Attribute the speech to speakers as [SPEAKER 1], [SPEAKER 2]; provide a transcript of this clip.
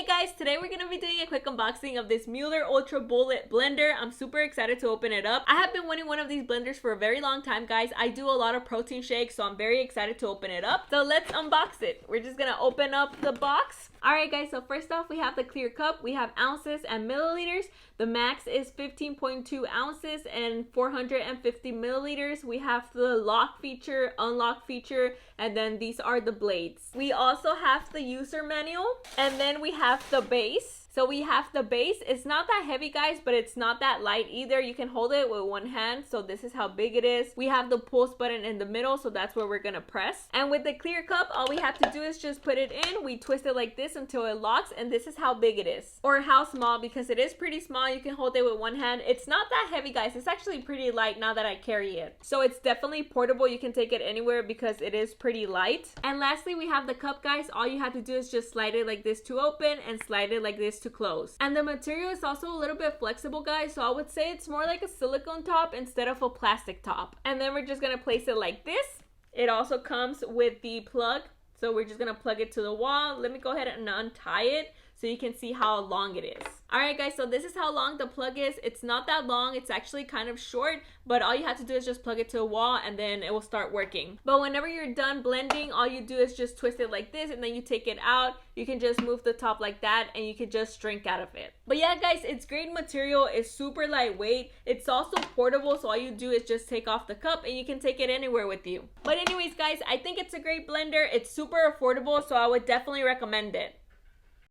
[SPEAKER 1] guys, today we're gonna be doing a quick unboxing of this Mueller Ultra Bullet blender. I'm super excited to open it up. I have been wanting one of these blenders for a very long time, guys. I do a lot of protein shakes, so I'm very excited to open it up. So let's unbox it. We're just gonna open up the box. Alright guys, so first off we have the clear cup. We have ounces and milliliters. The max is 15.2 ounces and 450 milliliters. We have the lock feature, unlock feature, and then these are the blades. We also have the user manual, and then we have the base. So we have the base. It's not that heavy, guys, but it's not that light either. You can hold it with one hand, so this is how big it is. We have the pulse button in the middle, so that's where we're gonna press. And with the clear cup, all we have to do is just put it in. We twist it like this until it locks, and this is how big it is. Or how small, because it is pretty small. You can hold it with one hand. It's not that heavy, guys. It's actually pretty light now that I carry it. So it's definitely portable. You can take it anywhere because it is pretty light. And lastly, we have the cup, guys. All you have to do is just slide it like this to open and slide it like this to close. And the material is also a little bit flexible, guys, so I would say it's more like a silicone top instead of a plastic top. And then we're just gonna place it like this. It also comes with the plug, so we're just gonna plug it to the wall. Let me go ahead and untie it so you can see how long it is. Alright guys, so this is how long the plug is. It's not that long, it's actually kind of short, but all you have to do is just plug it to a wall and then it will start working. But whenever you're done blending, all you do is just twist it like this and then you take it out. You can just move the top like that and you can just drink out of it. But yeah guys, it's great material, it's super lightweight. It's also portable, so all you do is just take off the cup and you can take it anywhere with you. But anyways guys, I think it's a great blender. It's super affordable, so I would definitely recommend it.